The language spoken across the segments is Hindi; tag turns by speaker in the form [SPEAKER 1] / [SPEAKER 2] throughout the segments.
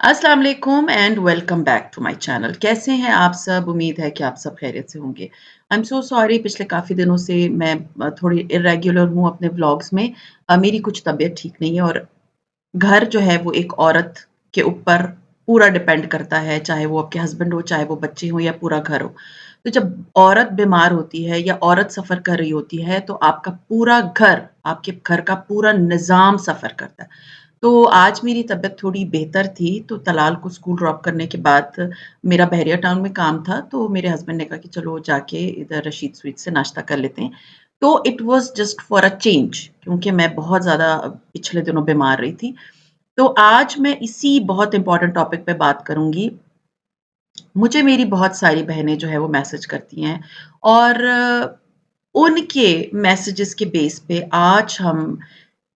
[SPEAKER 1] अस्सलाम वालेकुम and welcome back to my channel. कैसे हैं आप सब? उम्मीद है कि आप सब खैरियत से होंगे। आई एम सो सॉरी, पिछले काफ़ी दिनों से मैं थोड़ी इर्रेगुलर हूँ अपने व्लॉग्स में। मेरी कुछ तबीयत ठीक नहीं है और घर जो है वो एक औरत के ऊपर पूरा डिपेंड करता है, चाहे वो आपके हस्बैंड हो, चाहे वो बच्चे हों या पूरा घर हो। तो जब औरत बीमार होती है या औरत सफ़र कर रही होती है, तो आपका पूरा घर, आपके घर का पूरा निज़ाम सफ़र करता है। तो आज मेरी तबीयत थोड़ी बेहतर थी, तो तलाल को स्कूल ड्रॉप करने के बाद मेरा बहरिया टाउन में काम था, तो मेरे हस्बैंड ने कहा कि चलो जाके इधर रशीद स्वीट से नाश्ता कर लेते हैं। तो it was just for a change, क्योंकि मैं बहुत ज़्यादा पिछले दिनों बीमार रही थी। तो आज मैं इसी बहुत इम्पोर्टेंट टॉपिक पे बात करूँगी। मुझे मेरी बहुत सारी बहनें जो है वो मैसेज करती हैं और उनके मैसेजेस के बेस पे आज हम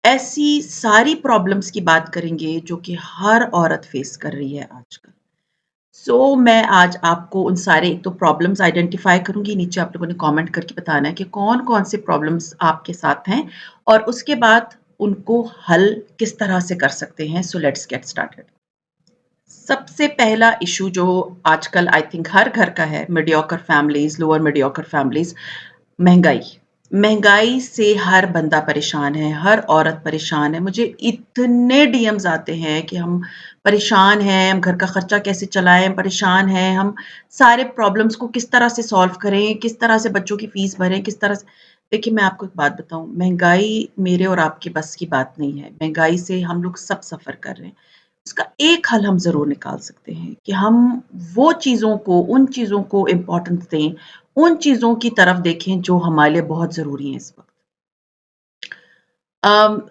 [SPEAKER 1] ऐसी सारी प्रॉब्लम्स की बात करेंगे जो कि हर औरत फेस कर रही है आजकल। मैं आज आपको उन सारे एक तो प्रॉब्लम्स आइडेंटिफ़ाई करूँगी, नीचे आप लोगों ने कमेंट करके बताना है कि कौन-कौन से प्रॉब्लम्स आपके साथ हैं और उसके बाद उनको हल किस तरह से कर सकते हैं। So let's get started. सबसे पहला इश्यू जो आजकल आई थिंक हर घर का है, mediocre families, lower mediocre families, महँगाई। महँगाई से हर बंदा परेशान है, हर औरत परेशान है। मुझे इतने डीएम्स आते हैं कि हम परेशान हैं, हम घर का खर्चा कैसे चलाएँ, हम परेशान हैं, हम सारे प्रॉब्लम्स को किस तरह से सॉल्व करें, किस तरह से बच्चों की फ़ीस भरें, किस तरह से। देखिए, मैं आपको एक बात बताऊँ, महँगाई मेरे और आपके बस की बात नहीं है। महँगाई से हम लोग सब सफ़र कर रहे हैं। उसका एक हल हम ज़रूर निकाल सकते हैं कि हम वो चीज़ों को, उन चीज़ों को इम्पोर्टेंस दें, उन चीज़ों की तरफ देखें जो हमारे लिए बहुत ज़रूरी हैं इस वक़्त।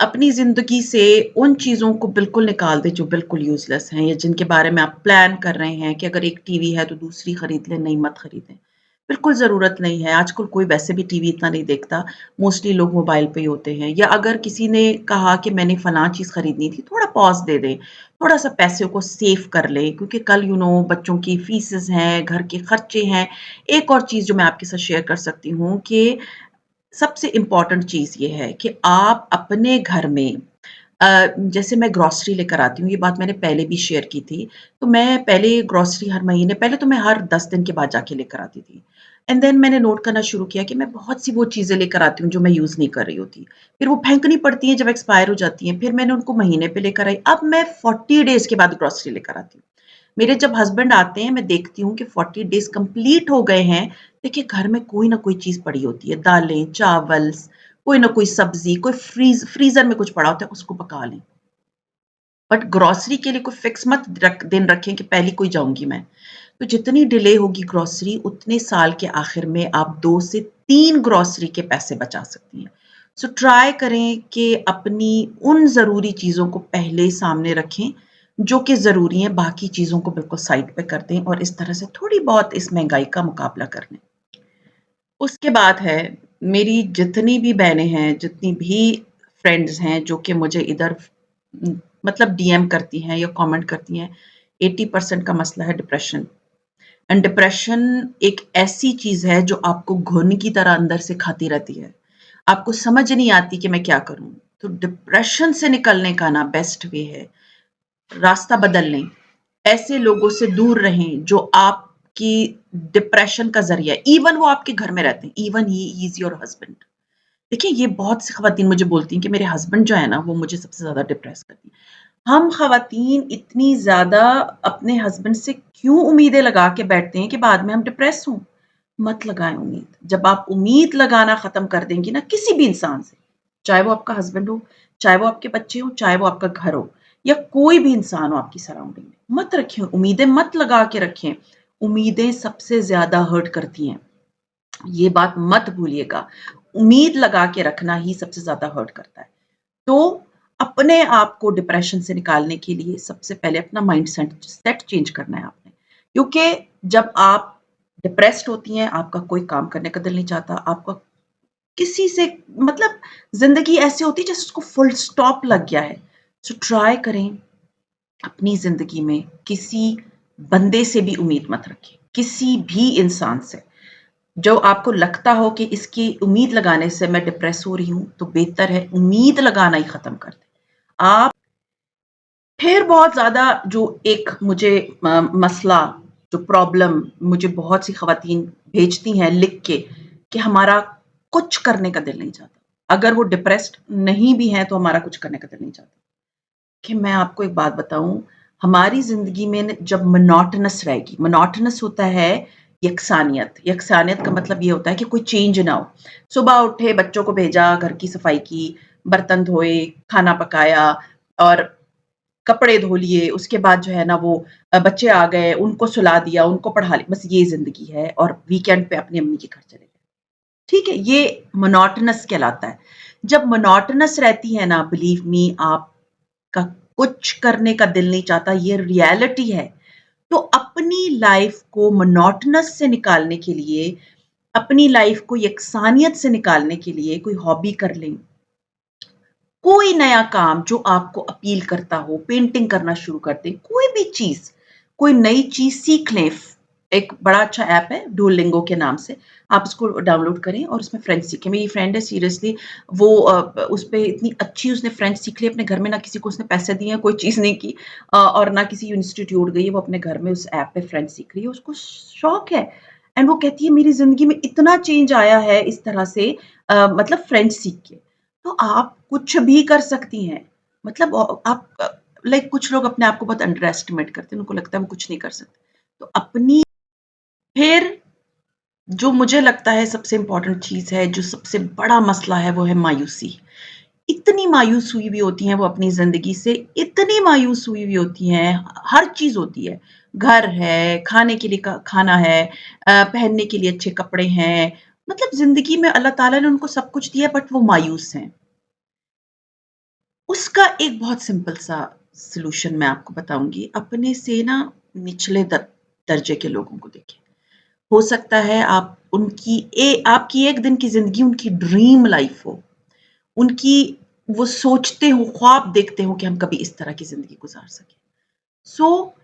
[SPEAKER 1] अपनी ज़िंदगी से उन चीज़ों को बिल्कुल निकाल दें जो बिल्कुल यूज़लेस हैं या जिनके बारे में आप प्लान कर रहे हैं कि अगर एक टीवी है तो दूसरी खरीद लें, नहीं मत खरीदें। बिल्कुल ज़रूरत नहीं है, आजकल कोई वैसे भी टीवी इतना नहीं देखता, मोस्टली लोग मोबाइल पे ही होते हैं या अगर किसी ने कहा कि मैंने फलाँ चीज़ खरीदनी थी, थोड़ा पॉज़ दे दें, थोड़ा-सा पैसे को सेव कर लें क्योंकि कल बच्चों की फ़ीसेस हैं, घर के खर्चे हैं। एक और चीज़ जो मैं आपके साथ शेयर कर सकती हूँ कि सबसे इम्पोर्टेंट चीज़ ये है कि आप अपने घर में जैसे मैं ग्रॉसरी लेकर आती हूँ, ये बात मैंने पहले भी शेयर की थी। तो मैं पहले ग्रॉसरी हर महीने पहले तो मैं हर 10 दिन के बाद जाके लेकर आती थी। एंड देन मैंने नोट करना शुरू किया कि मैं बहुत सी वो चीज़ें लेकर आती हूँ जो मैं यूज़ नहीं कर रही होती। फिर वो फेंकनी पड़ती हैं जब एक्सपायर हो जाती हैं। फिर मैंने उनको महीने पे लेकर आई। अब मैं 40 डेज़ के बाद ग्रॉसरी लेकर आती हूँ। मेरे जब हस्बैंड आते हैं, मैं देखती हूँ कि 40 डेज़ कंप्लीट हो गए हैं। देखिए, घर में कोई ना कोई चीज़ पड़ी होती है, दालें, चावल, कोई ना कोई सब्ज़ी, कोई फ्रीज़र में कुछ पड़ा होता है, उसको पका लें। बट ग्रोसरी के लिए कोई फिक्स मत दिन रखें कि पहले को ही जाऊँगी मैं। तो जितनी डिले होगी ग्रोसरी, उतने साल के आखिर में आप 2 से 3 ग्रोसरी के पैसे बचा सकती हैं। ट्राई करें कि अपनी उन ज़रूरी चीज़ों को पहले सामने रखें, जो कि ज़रूरी हैं, बाकी चीज़ों को बिल्कुल साइड पे कर दें और इस तरह से थोड़ी बहुत इस महँगाई का मुकाबला कर लें। उसके बाद है, मेरी जितनी भी बहनें हैं, जितनी भी फ्रेंड्स हैं जो कि मुझे इधर मतलब डीएम करती हैं या कमेंट करती हैं, 80% का मसला है डिप्रेशन। एंड डिप्रेशन एक ऐसी चीज़ है जो आपको घुन की तरह अंदर से खाती रहती है। आपको समझ नहीं आती कि मैं क्या करूँ? तो डिप्रेशन से निकलने का ना बेस्ट वे है, रास्ता बदल लें। ऐसे लोगों से दूर रहें जो आपकी डिप्रेशन का ज़रिया है। इवन वो आपके घर में रहते हैं, even he is your husband. देखिए, ये बहुत सी ख़वातीन मुझे बोलती हैं कि मेरे हस्बैंड जो है ना, वो मुझे सबसे ज़्यादा डिप्रेस करती हैं। हम ख़वातीन इतनी ज़्यादा अपने हस्बैंड से क्यों उम्मीदें लगा के बैठते हैं कि बाद में हम डिप्रेस हों? मत लगाएँ उम्मीद। जब आप उम्मीद लगाना ख़त्म कर देंगी ना किसी भी इंसान से, चाहे वो आपका हस्बैंड हो, चाहे वो आपके बच्चे हों, चाहे वो आपका घर हो या कोई भी इंसान हो आपकी सराउंडिंग में, मत रखें उम्मीदें, मत लगा के रखें। उम्मीदें सबसे ज़्यादा हर्ट करती हैं। ये बात मत भूलिएगा। उम्मीद लगा के रखना ही सबसे ज़्यादा हर्ट करता है। तो अपने आप को डिप्रेशन से निकालने के लिए सबसे पहले अपना माइंड सेट चेंज करना है आपने। क्योंकि जब आप डिप्रेस्ड होती हैं, आपका कोई काम करने का दिल नहीं चाहता, आपका किसी से मतलब ज़िंदगी ऐसी होती है जैसे उसको फुल स्टॉप लग गया है। ट्राई करें अपनी ज़िंदगी में किसी बंदे से भी उम्मीद मत रखें, किसी भी इंसान से। जो आपको लगता हो कि इसकी उम्मीद लगाने से मैं डिप्रेस हो रही हूँ, तो बेहतर है उम्मीद लगाना ही ख़त्म कर दें। आप फिर बहुत ज़्यादा जो एक मुझे मसला, जो प्रॉब्लम मुझे बहुत सी ख़वातीन भेजती हैं लिख के कि हमारा कुछ करने का दिल नहीं चाहता। अगर वो डिप्रेस्ड नहीं भी हैं तो हमारा कुछ करने का दिल नहीं चाहता। कि मैं आपको एक बात बताऊँ, हमारी ज़िंदगी में न जब मोनोटोनस रहेगी, मोनोटोनस होता है यकसानियत। यकसानियत का मतलब ये होता है कि कोई चेंज ना हो। सुबह उठे, बच्चों को भेजा, घर की सफाई की, बर्तन धोए, खाना पकाया और कपड़े धो लिए, उसके बाद जो है ना वो बच्चे आ गए, उनको सुला दिया, उनको पढ़ा लिया, बस ये ज़िंदगी है और वीकेंड पे अपनी अम्मी के घर चले गए। ठीक है? ये मोनोटोनस कहलाता है। जब मोनोटोनस रहती है ना, बिलीव मी आपका कुछ करने का दिल नहीं चाहता, ये रियलिटी है। तो अपनी लाइफ़ को मोनोटोनस से निकालने के लिए, अपनी लाइफ़ को यकसानियत से निकालने के लिए कोई हॉबी कर लें। कोई नया काम जो आपको अपील करता हो, पेंटिंग करना शुरू कर दें, कोई भी चीज़, कोई नई चीज़ सीख लें। एक बड़ा अच्छा ऐप है डुओलिंगो के नाम से, आप उसको डाउनलोड करें और उसमें फ्रेंच सीखें। मेरी फ्रेंड है सीरियसली वो उस पे इतनी अच्छी उसने फ्रेंच सीख ली अपने घर में, ना किसी को उसने पैसे दिए हैं, कोई चीज़ नहीं की और ना किसी इंस्टीट्यूट गई है, वो अपने घर में उस ऐप पे फ्रेंच सीख रही है, उसको शौक है। एंड वो कहती है मेरी ज़िंदगी में इतना चेंज आया है इस तरह से मतलब फ्रेंच सीख के। तो आप कुछ भी कर सकती हैं। मतलब आप लाइक कुछ लोग अपने आप को बहुत अंडर एस्टिमेट करते हैं, उनको लगता है वो कुछ नहीं कर सकते। तो अपनी फिर जो मुझे लगता है सबसे इम्पोर्टेंट चीज़ है, जो सबसे बड़ा मसला है, वो है मायूसी। इतनी मायूस हुई हुई होती हैं वो अपनी ज़िंदगी से, इतनी मायूस हुई हुई होती हैं, हर चीज़ होती है। घर है, खाने के लिए क खाना है पहनने के लिए अच्छे कपड़े हैं, मतलब ज़िंदगी में अल्लाह ताला ने उनको सब कुछ दिया बट वो मायूस हैं। उसका एक बहुत सिंपल सा सॉल्यूशन मैं आपको बताऊँगी। अपने से ना निचले दर्जे के लोगों को देखें। हो सकता है आप उनकी आपकी एक दिन की ज़िंदगी उनकी ड्रीम लाइफ़ हो। उनकी वो सोचते हों, ख्वाब देखते हों कि हम कभी इस तरह की ज़िंदगी गुज़ार सकें। सो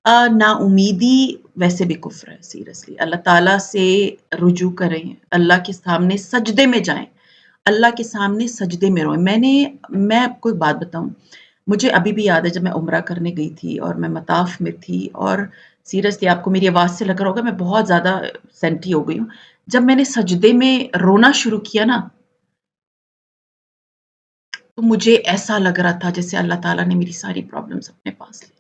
[SPEAKER 1] नाउम्मीदी वैसे भी कुफ़्र है सीरियसली। अल्लाह ताला से रुजू करें, अल्लाह के सामने सजदे में जाएँ। अल्लाह के सामने सजदे में रोएँ। मैं आपको एक बात बताऊँ, मुझे अभी भी याद है जब मैं उम्रा करने गई थी और मैं मताफ़ में थी और सीरियसली आपको मेरी आवाज़ से लग रहा होगा मैं बहुत ज़्यादा सेंटी हो गई हूँ। जब मैंने सजदे में रोना शुरू किया ना, तो मुझे ऐसा लग रहा था जैसे अल्लाह ताला ने मेरी सारी प्रॉब्लम्स अपने पास ले ली।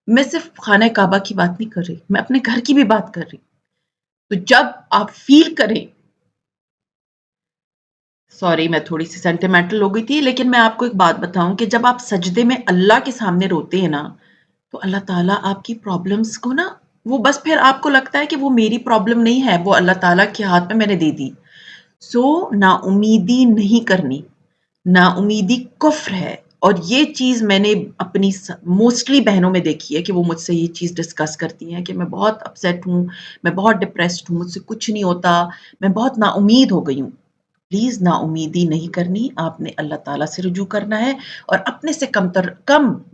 [SPEAKER 1] मैं सिर्फ़ खाने काबा की बात नहीं कर रही, मैं अपने घर की भी बात कर रही हूँ। तो जब आप फ़ील करें सॉरी मैं थोड़ी-सी सेंटिमेंटल हो गई थी, लेकिन मैं आपको एक बात बताऊँ कि जब आप सजदे में अल्लाह के सामने रोते हैं ना, तो अल्लाह ताला आपकी प्रॉब्लम्स को ना वो बस फिर आपको लगता है कि वो मेरी प्रॉब्लम नहीं है, वो अल्लाह ताला के हाथ में मैंने दे दी। सो नाउम्मीदी नहीं करनी, नाउम्मीदी कुफ़्र है और ये चीज़ मैंने अपनी मोस्टली बहनों में देखी है कि वो मुझसे ये चीज़ डिस्कस करती हैं कि मैं बहुत अपसेट हूँ, मैं बहुत डिप्रेस्ड हूँ, मुझसे कुछ नहीं होता, मैं बहुत नाउम्मीद हो गई हूँ। प्लीज़ नाउम्मीदी नहीं करनी, आपने अल्लाह ताला से रुजू करना है और अपने से कम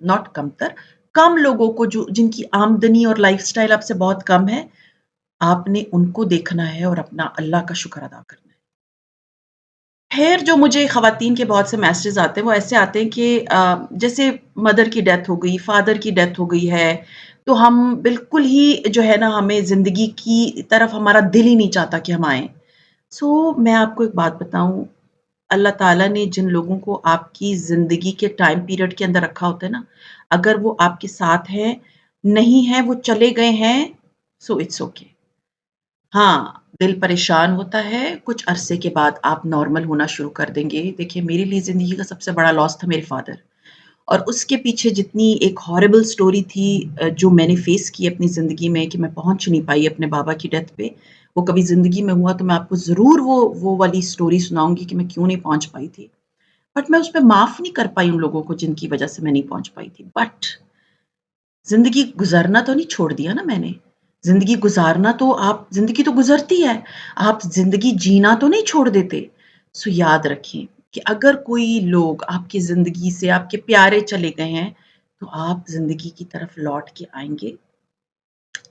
[SPEAKER 1] नॉट कमतर, कम लोगों को जो जिनकी आमदनी और लाइफ़स्टाइल आपसे बहुत कम है, आपने उनको देखना है और अपना अल्लाह का शुक्र अदा करना है। फिर जो मुझे ख़वातीन के बहुत से मैसेजेज़ आते हैं, वो ऐसे आते हैं कि जैसे मदर की डेथ हो गई, फादर की डेथ हो गई है, तो हम बिल्कुल ही जो है ना हमें ज़िंदगी की तरफ हमारा दिल ही नहीं चाहता कि हम आएँ। सो मैं आपको एक बात बताऊँ अल्लाह ताला ने जिन लोगों को आपकी ज़िंदगी के टाइम पीरियड के अंदर रखा होता है ना, अगर वो आपके साथ हैं, नहीं हैं, वो चले गए हैं, सो इट्स ओके। हाँ, दिल परेशान होता है, कुछ अरसे के बाद आप नॉर्मल होना शुरू कर देंगे। देखिए, मेरे लिए ज़िंदगी का सबसे बड़ा लॉस था मेरे फादर और उसके पीछे जितनी एक हॉरिबल स्टोरी थी जो मैंने फेस की अपनी ज़िंदगी में कि मैं पहुँच नहीं पाई अपने बाबा की डेथ पे। वो कभी ज़िंदगी में हुआ तो मैं आपको ज़रूर वो वाली स्टोरी सुनाऊँगी कि मैं क्यों नहीं पहुँच पाई थी। बट मैं उसपे माफ़ नहीं कर पाई उन लोगों को जिनकी वज़ह से मैं नहीं पहुँच पाई थी। बट ज़िंदगी गुज़रना तो नहीं छोड़ दिया ना मैंने। ज़िंदगी गुज़ारना तो आप ज़िंदगी तो गुज़रती है, आप ज़िंदगी जीना तो नहीं छोड़ देते। सो याद रखें कि अगर कोई लोग आपकी ज़िंदगी से आपके प्यारे चले गए हैं, तो आप ज़िंदगी की तरफ लौट के आएँगे।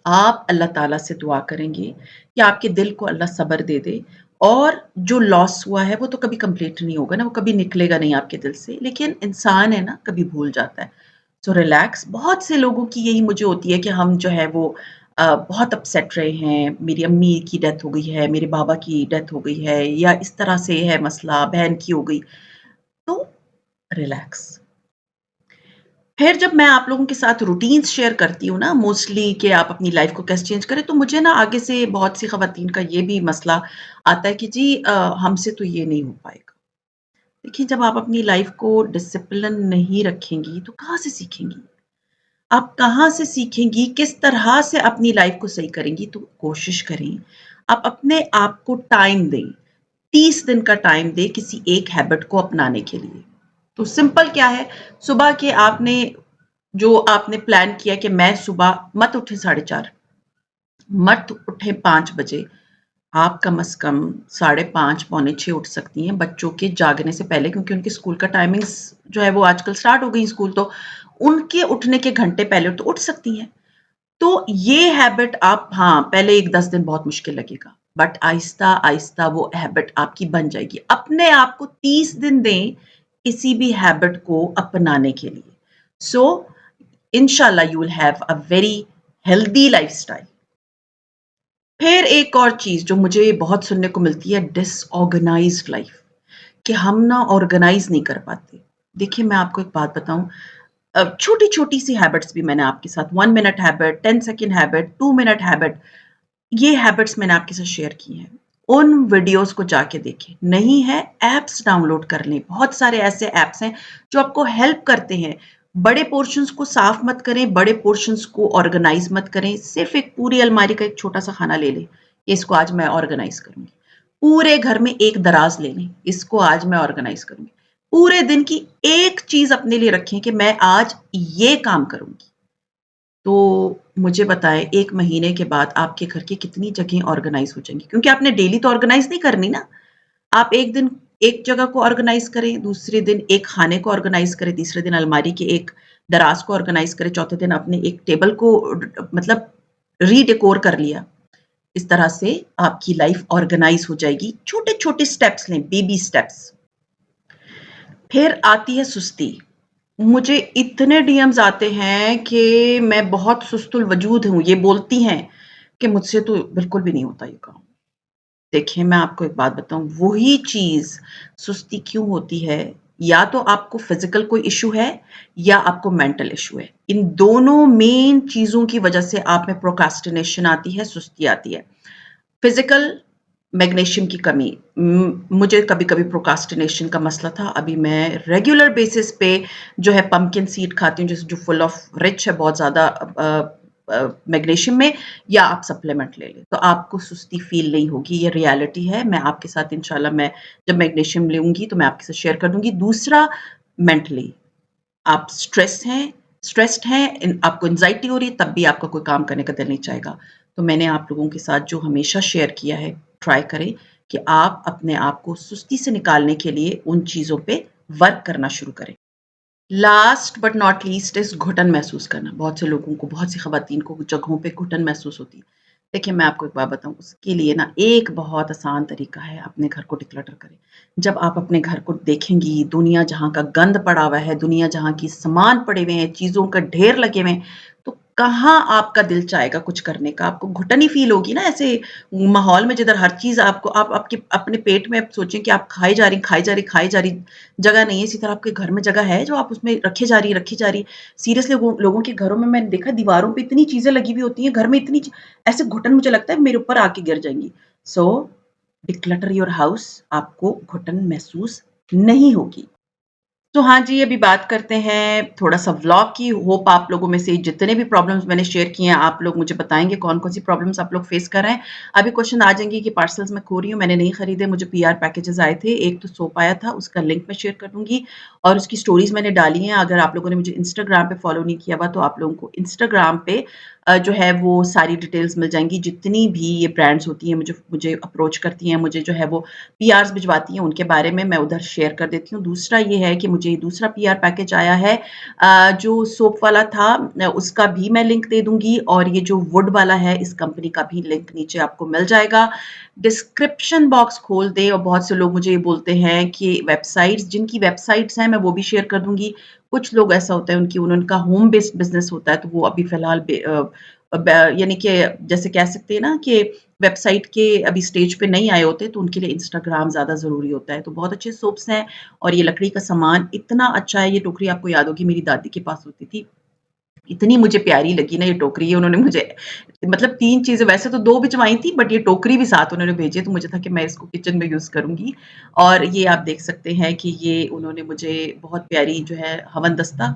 [SPEAKER 1] आप अल्लाह ताला से दुआ करेंगे कि आपके दिल को अल्लाह सब्र दे दे और जो लॉस हुआ है वो तो कभी कंप्लीट नहीं होगा ना, वो कभी निकलेगा नहीं आपके दिल से। लेकिन इंसान है ना, कभी भूल जाता है। So relax. बहुत से लोगों की यही मुझे होती है कि हम जो है वो बहुत अपसेट रहे हैं, मेरी अम्मी की डेथ हो गई है, मेरे बाबा की डेथ हो गई है या इस तरह से है मसला, बहन की हो गई, तो रिलैक्स। फिर जब मैं आप लोगों के साथ रूटीन्स शेयर करती हूँ ना मोस्टली कि आप अपनी लाइफ को कैसे चेंज करें, तो मुझे ना आगे से बहुत सी ख़वातीन का ये भी मसला आता है कि जी हमसे तो ये नहीं हो पाएगा। देखिए, जब आप अपनी लाइफ को डिसिप्लिन नहीं रखेंगी, तो कहाँ से सीखेंगी? आप कहाँ से सीखेंगी, किस तरह से अपनी लाइफ को सही करेंगी? तो कोशिश करें, आप अपने आप को टाइम दें। 30 दिन का टाइम दें किसी एक हैबिट को अपनाने के लिए। तो सिंपल क्या है, सुबह के आपने प्लान किया कि मैं सुबह मत उठे 4:30, मत उठे 5 बजे, आप कम से कम 5:30 पौने 6 उठ सकती हैं बच्चों के जागने से पहले, क्योंकि उनके स्कूल का टाइमिंग्स जो है वो आजकल स्टार्ट हो गई स्कूल, तो उनके उठने के घंटे पहले तो उठ सकती हैं। तो ये हैबिट आप, हाँ, पहले एक 10 दिन बहुत मुश्किल लगेगा, बट आहिस्ता-आहिस्ता वो हैबिट आपकी बन जाएगी। अपने आप को 30 दिन दें किसी भी हैबिट को अपनाने के लिए। सो इंशाल्लाह you will have a very healthy lifestyle. फिर एक और चीज़ जो मुझे बहुत सुनने को मिलती है, डिसऑर्गेनाइज्ड लाइफ, कि हम ना ऑर्गेनाइज़ नहीं कर पाते। देखिए, मैं आपको एक बात बताऊँ, छोटी-छोटी सी हैबिट्स भी मैंने आपके साथ 1 minute habit, 10 second habit, 2 minute habit, ये हैबिट्स मैंने आपके साथ शेयर की हैं। उन वीडियोज़ को जाके देखें। नहीं है, ऐप्स डाउनलोड कर लें। बहुत सारे ऐसे ऐप्स हैं जो आपको हेल्प करते हैं। बड़े पोर्शंस को साफ मत करें, बड़े पोर्शंस को ऑर्गेनाइज़ मत करें। सिर्फ़ एक पूरी अलमारी का एक छोटा-सा खाना ले लें, इसको आज मैं ऑर्गेनाइज़ करूँगी। पूरे घर में एक दराज़ ले लें, इसको आज मैं ऑर्गेनाइज़ करूँगी। पूरे दिन की एक चीज़ अपने लिए रखें कि मैं आज ये काम करूँगी। तो मुझे बताएँ, 1 महीने के बाद आपके घर की कितनी जगह ऑर्गेनाइज़ हो जाएँगी? क्योंकि आपने डेली तो ऑर्गेनाइज़ नहीं करनी ना। आप एक दिन एक जगह को ऑर्गेनाइज़ करें, दूसरे दिन एक खाने को ऑर्गेनाइज़ करें, तीसरे दिन अलमारी के एक दराज़ को ऑर्गेनाइज़ करें, चौथे दिन अपने एक टेबल को मतलब रीडेकोर कर लिया। इस तरह से आपकी लाइफ़ ऑर्गेनाइज़ हो जाएगी। छोटे-छोटे स्टेप्स लें, बेबी स्टेप्स। फिर आती है सुस्ती। मुझे इतने डीएम्स आते हैं कि मैं बहुत सुस्तुल वजूद हूँ, ये बोलती हैं कि मुझसे तो बिल्कुल भी नहीं होता ये काम। देखिए, मैं आपको एक बात बताऊँ, वही चीज़ सुस्ती क्यों होती है, या तो आपको फ़िज़िकल कोई इश्यू है या आपको मेंटल इश्यू है। इन दोनों मेन चीज़ों की वज़ह से आप में प्रोक्रास्टिनेशन आती है, सुस्ती आती है। फ़िज़िकल, मैग्नीशियम की कमी। मुझे कभी-कभी प्रोक्रास्टिनेशन का मसला था, अभी मैं रेगुलर बेसिस पे जो है पम्पकिन सीड खाती हूँ, जो फुल ऑफ रिच है बहुत ज़्यादा मैग्नीशियम में, या आप सप्लीमेंट ले लें, तो आपको सुस्ती फ़ील नहीं होगी, ये रियलिटी है। मैं आपके साथ इंशाल्लाह, मैं जब मैग्नीशियम लूँगी तो मैं आपके साथ शेयर कर दूँगी। दूसरा, मेंटली, आप स्ट्रेस्ड हैं, आपको एंग्ज़ायटी हो रही है, तब भी आपका कोई काम करने का दिल नहीं चाहेगा। तो मैंने आप लोगों के साथ जो हमेशा शेयर किया है, ट्राई करें कि आप अपने आप को सुस्ती से निकालने के लिए उन चीज़ों पे वर्क करना शुरू करें। Last but not least is घुटन महसूस करना। बहुत से लोगों को, बहुत सी ख़वातीन को जगहों पे घुटन महसूस होती है। देखिए, मैं आपको एक बात बताऊँ, उसके लिए ना एक बहुत आसान तरीका है, अपने घर को डिक्लटर करें। जब आप अपने घर को देखेंगी, दुनिया जहाँ का गंद पड़ा हुआ है, दुनिया जहाँ की सामान पड़े हुए हैं, चीज़ों का ढेर लगे हुए हैं, तो कहाँ आपका दिल चाहेगा कुछ करने का? आपको घुटन ही फ़ील होगी ना ऐसे माहौल में, जिधर हर चीज़ आपको, आप आपके अपने पेट में आप सोचें कि आप खाई जा रही, खाई जा रही, खाई जा रही, जगह नहीं है। इसी तरह आपके घर में जगह है जो आप उसमें रखे जा रही, रखी जा रही। सीरियसली लोगों के घरों में मैंने देखा, दीवारों पे इतनी चीज़ें लगी हुई होती हैं, घर में इतनी ऐसे घुटन, मुझे लगता है मेरे ऊपर आके गिर जाएँगी। सो डिक्लटर योर हाउस, आपको घुटन महसूस नहीं होगी। तो हाँ जी, अभी बात करते हैं थोड़ा-सा व्लॉग की। होप आप लोगों में से जितने भी प्रॉब्लम्स मैंने शेयर किए हैं, आप लोग मुझे बताएँगे कौन-कौन सी प्रॉब्लम्स आप लोग फेस कर रहे हैं। अभी क्वेश्चन आ जाएँगे कि पार्सल्स मैं खो रही हूँ, मैंने नहीं खरीदे, मुझे पीआर पैकेजेज़ आए थे। एक तो सोप आया था, उसका लिंक मैं शेयर कर दूँगी, और उसकी स्टोरीज़ मैंने डाली हैं। अगर आप लोगों ने मुझे इंस्टाग्राम पे फॉलो नहीं किया हुआ, तो आप लोगों को इंस्टाग्राम पे जो है वो सारी डिटेल्स मिल जाएँगी। जितनी भी ये ब्रांड्स होती हैं, मुझे मुझे अप्रोच करती हैं, मुझे जो है वो पीआर्स भिजवाती हैं, उनके बारे में मैं उधर शेयर कर देती हूँ। दूसरा ये है कि मुझे दूसरा पीआर पैकेज आया है, जो सोप वाला था, उसका भी मैं लिंक दे दूँगी, और ये जो वुड वाला है, इस कंपनी का भी लिंक नीचे आपको मिल जाएगा। डिस्क्रिप्शन बॉक्स खोल दें, और बहुत से लोग मुझे ये बोलते हैं कि वेबसाइट्स, जिनकी वेबसाइट्स हैं मैं वो भी शेयर कर दूँगी। कुछ लोग ऐसा होता है उनका होम बेस्ड बिज़नेस होता है, तो वो अभी फ़िलहाल यानी कि जैसे कह सकते हैं ना कि वेबसाइट के अभी स्टेज पे नहीं आए होते, तो उनके लिए इंस्टाग्राम ज़्यादा ज़रूरी होता है। तो बहुत अच्छे सोप्स हैं और ये लकड़ी का सामान इतना अच्छा है, ये टोकरी आपको याद होगी मेरी दादी के पास होती थी। इतनी मुझे प्यारी लगी ना ये टोकरी, उन्होंने मुझे मतलब 3 चीज़ें, वैसे तो 2 भिजवाई थी बट ये टोकरी भी साथ उन्होंने भेजी, तो मुझे था कि मैं इसको किचन में यूज़ करूँगी। और ये आप देख सकते हैं कि ये उन्होंने मुझे बहुत प्यारी जो है हवन दस्ता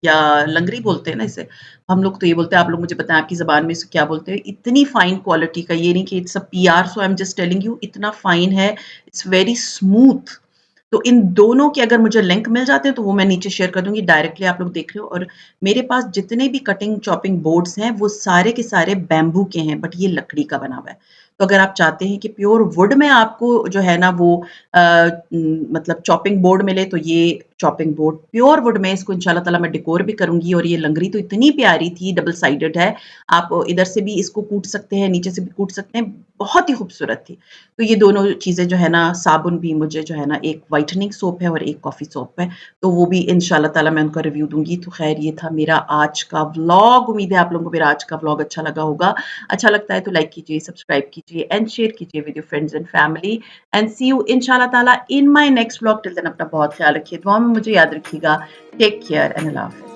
[SPEAKER 1] या लंगरी बोलते हैं ना इसे, हम लोग तो ये बोलते हैं, आप लोग मुझे बताएँ आपकी ज़बान में इसे क्या बोलते हैं? इतनी फाइन क्वालिटी का, ये नहीं कि it's a PR, so I am just telling you, इतना फाइन है, इट्स वेरी स्मूथ। तो इन दोनों के अगर मुझे लिंक मिल जाते हैं तो वो मैं नीचे शेयर कर दूँगी, डायरेक्टली आप लोग देख रहे हो। और मेरे पास जितने भी कटिंग चॉपिंग बोर्ड्स हैं, वो सारे के सारे बैम्बू के हैं, बट ये लकड़ी का बना हुआ है। तो अगर आप चाहते हैं कि प्योर वुड में आपको जो है ना वो मतलब चॉपिंग बोर्ड मिले, तो ये चॉपिंग बोर्ड प्योर वुड में, इसको इंशाल्लाह ताला मैं डेकोर भी करूँगी। और ये लंगरी तो इतनी प्यारी थी, डबल साइडेड है, आप इधर से भी इसको कूट सकते हैं, नीचे से भी कूट सकते हैं, बहुत ही खूबसूरत थी। तो ये दोनों चीज़ें जो है ना, साबुन भी मुझे जो है ना, एक व्हाइटनिंग सोप है और एक कॉफ़ी सोप है, तो वो भी इंशाल्लाह ताला मैं उनका रिव्यू दूँगी। तो ख़ैर ये था मेरा आज का व्लॉग, उम्मीद है आप लोगों को मेरा आज का व्लॉग अच्छा लगा होगा। अच्छा लगता है तो लाइक कीजिए, सब्सक्राइब कीजिए एंड शेयर कीजिए with your friends and family, and see you इंशाल्लाह ताला in my next vlog. Till then अपना बहुत ख़्याल रखिए, दुआ में मुझे याद रखिएगा। टेक केयर एंड अल्लाह हाफ़िज़।